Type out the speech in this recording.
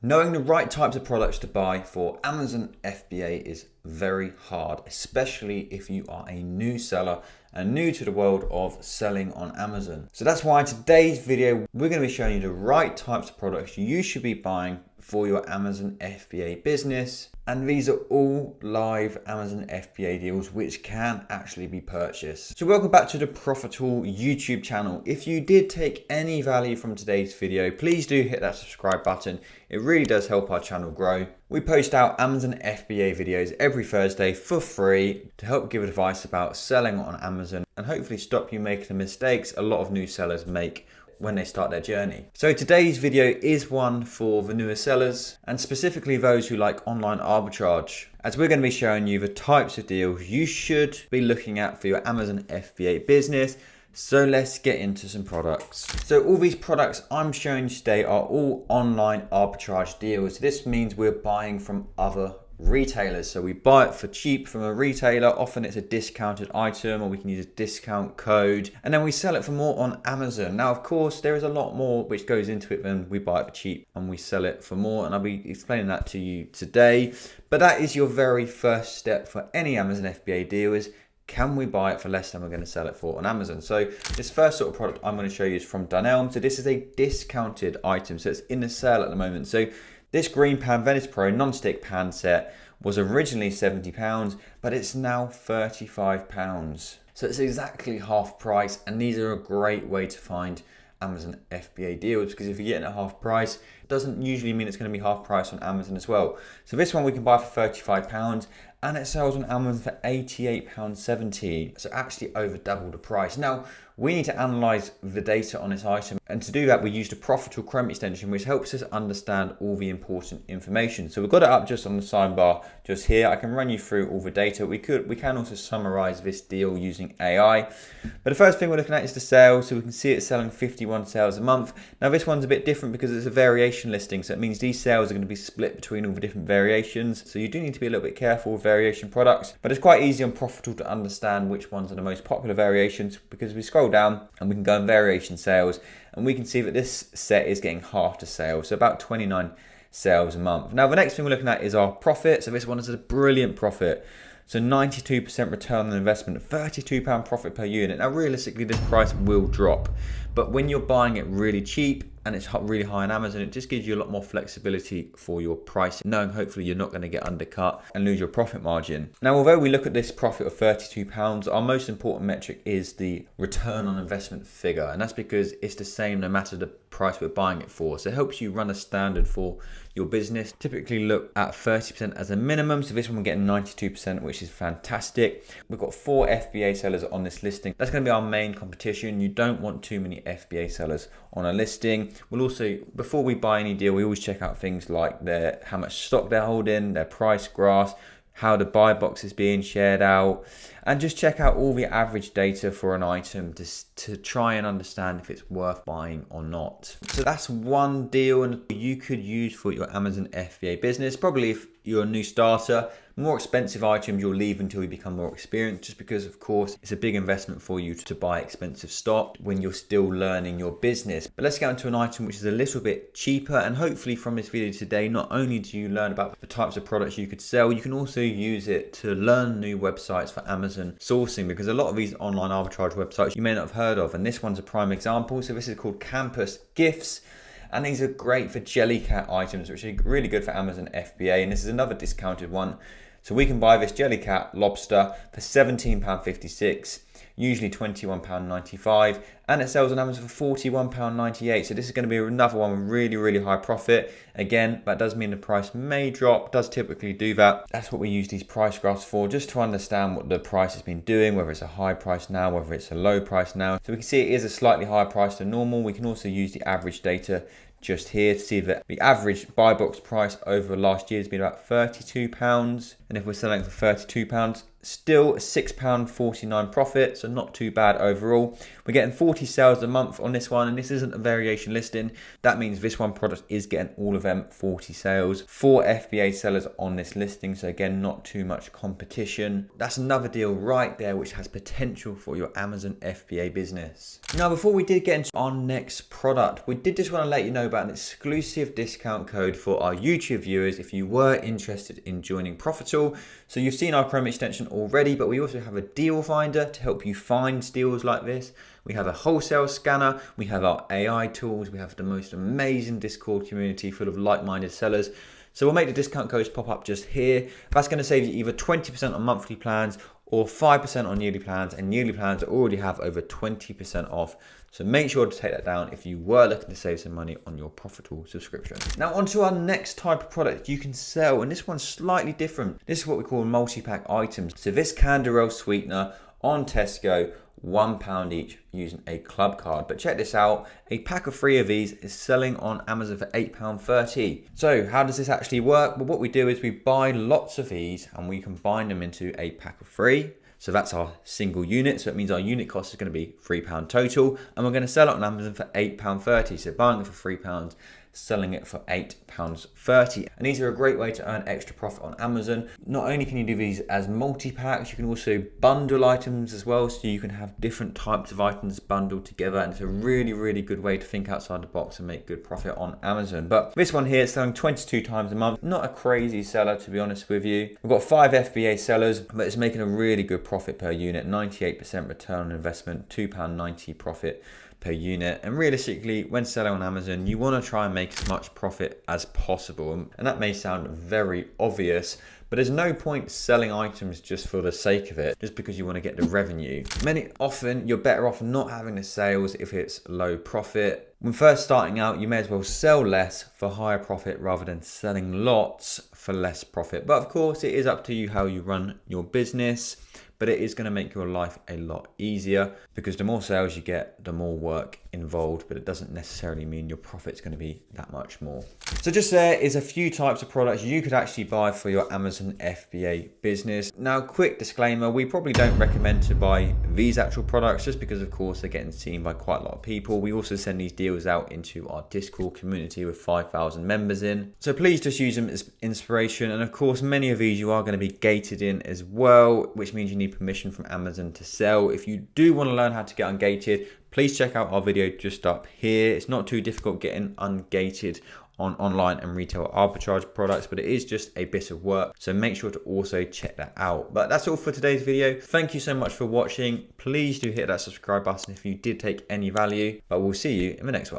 Knowing the right types of products to buy for Amazon FBA is very hard, especially if you are a new seller and new to the world of selling on Amazon. So that's why in today's video, we're going to be showing you the right types of products you should be buying for your Amazon FBA business. And these are all live Amazon FBA deals which can actually be purchased. So welcome back to the Profitl YouTube channel. If you did take any value from today's video, please do hit that subscribe button. It really does help our channel grow. We post out Amazon FBA videos every Thursday for free to help give advice about selling on Amazon and hopefully stop you making the mistakes a lot of new sellers make when they start their journey. So today's video is one for the newer sellers and specifically those who like online arbitrage, as we're going to be showing you the types of deals you should be looking at for your Amazon FBA business. So let's get into some products. So all these products I'm showing you today are all online arbitrage deals. This means we're buying from other retailers. So we buy it for cheap from a retailer. Often it's a discounted item or we can use a discount code, and then we sell it for more on Amazon. Now, of course, there is a lot more which goes into it than we buy it for cheap and we sell it for more, and I'll be explaining that to you today. But that is your very first step for any Amazon FBA deal, is can we buy it for less than we're going to sell it for on Amazon? So this first sort of product I'm going to show you is from Dunelm. So this is a discounted item, so it's in the sale at the moment. So this green pan Venice Pro non-stick pan set was originally £70, but it's now £35. So it's exactly half price, and these are a great way to find Amazon FBA deals, because if you're getting at half price, it doesn't usually mean it's going to be half price on Amazon as well. So this one we can buy for £35 and it sells on Amazon for £88.70. So actually over double the price. Now, we need to analyze the data on this item, and to do that we use the Profitl Chrome extension, which helps us understand all the important information. So we've got it up just on the sidebar just here. I can run you through all the data. We can also summarize this deal using AI. But the first thing we're looking at is the sales. So we can see it's selling 51 sales a month. Now this one's a bit different because it's a variation listing, so it means these sales are going to be split between all the different variations. So you do need to be a little bit careful with variation products, but it's quite easy on Profitl to understand which ones are the most popular variations, because we scroll down and we can go in variation sales and we can see that this set is getting half the sales, so about 29 sales a month. Now the next thing we're looking at is our profit. So this one is a brilliant profit. So 92% return on investment, £32 profit per unit. Now realistically this price will drop, but when you're buying it really cheap and it's really high on Amazon, it just gives you a lot more flexibility for your pricing, knowing hopefully you're not going to get undercut and lose your profit margin. Now, although we look at this profit of £32, our most important metric is the return on investment figure, and that's because it's the same no matter the price we're buying it for. So it helps you run a standard for your business. Typically look at 30% as a minimum. So this one we're getting 92%, which is fantastic. We've got 4 FBA sellers on this listing. That's going to be our main competition. You don't want too many FBA sellers on a listing. We'll also, before we buy any deal, we always check out things like how much stock they're holding, their price graphs, how the buy box is being shared out, and just check out all the average data for an item to try and understand if it's worth buying or not. So that's one deal and you could use for your Amazon FBA business. Probably if you're a new starter, more expensive items you'll leave until you become more experienced, just because of course it's a big investment for you to buy expensive stock when you're still learning your business. But let's get into an item which is a little bit cheaper, and hopefully from this video today, not only do you learn about the types of products you could sell, you can also use it to learn new websites for Amazon sourcing, because a lot of these online arbitrage websites you may not have heard of, and this one's a prime example. So this is called Campus Gifts. And these are great for Jellycat items, which are really good for Amazon FBA. And this is another discounted one. So we can buy this Jellycat lobster for £17.56, usually £21.95, and it sells on Amazon for £41.98. So this is going to be another one with really high profit. Again, that does mean the price may drop, does typically do that. That's what we use these price graphs for, just to understand what the price has been doing, whether it's a high price now, whether it's a low price now. So we can see it is a slightly higher price than normal. We can also use the average data just here to see that the average buy box price over last year has been about £32, and if we're selling for £32, Still £6.49 profit, so not too bad overall. We're getting 40 sales a month on this one, and this isn't a variation listing. That means this one product is getting all of them 40 sales. 4 FBA sellers on this listing, so again, not too much competition. That's another deal right there which has potential for your Amazon FBA business. Now, before we did get into our next product, we did just want to let you know about an exclusive discount code for our YouTube viewers if you were interested in joining Profitl. So you've seen our Chrome extension already, but we also have a DealFinder to help you find deals like this. We have a wholesale scanner, we have our AI tools, we have the most amazing Discord community full of like-minded sellers. So we'll make the discount codes pop up just here. That's going to save you either 20% on monthly plans or 5% on yearly plans, and yearly plans already have over 20% off. So make sure to take that down if you were looking to save some money on your Profitl subscription. Now onto our next type of product you can sell, and this one's slightly different. This is what we call multi-pack items. So this Canderel sweetener on Tesco, £1 each using a club card. But check this out, a pack of 3 of these is selling on Amazon for £8.30. So how does this actually work? Well, what we do is we buy lots of these and we combine them into a pack of 3. So that's our single unit. So it means our unit cost is going to be £3 total, and we're going to sell it on Amazon for £8.30. So buying it for £3, selling it for £8.30. And these are a great way to earn extra profit on Amazon. Not only can you do these as multi-packs, you can also bundle items as well, so you can have different types of items bundled together, and it's a really, really good way to think outside the box and make good profit on Amazon. But this one here is selling 22 times a month. Not a crazy seller, to be honest with you. We've got 5 FBA sellers, but it's making a really good profit per unit, 98% return on investment, £2.90 profit per unit. And realistically, when selling on Amazon, you want to try and make as much profit as possible. And that may sound very obvious, but there's no point selling items just for the sake of it, just because you want to get the revenue. Often you're better off not having the sales if it's low profit. When first starting out, you may as well sell less for higher profit rather than selling lots for less profit. But of course, it is up to you how you run your business. But it is going to make your life a lot easier, because the more sales you get, the more work involved, but it doesn't necessarily mean your profit's going to be that much more. So just there is a few types of products you could actually buy for your Amazon FBA business. Now, quick disclaimer, we probably don't recommend to buy these actual products just because, of course, they're getting seen by quite a lot of people. We also send these deals out into our Discord community with 5,000 members in. So please just use them as inspiration. And of course, many of these you are going to be gated in as well, which means you need permission from Amazon to sell. If you do want to learn how to get ungated, please check out our video just up here. It's not too difficult getting ungated on online and retail arbitrage products, but it is just a bit of work. So make sure to also check that out. But that's all for today's video. Thank you so much for watching. Please do hit that subscribe button if you did take any value, but we'll see you in the next one.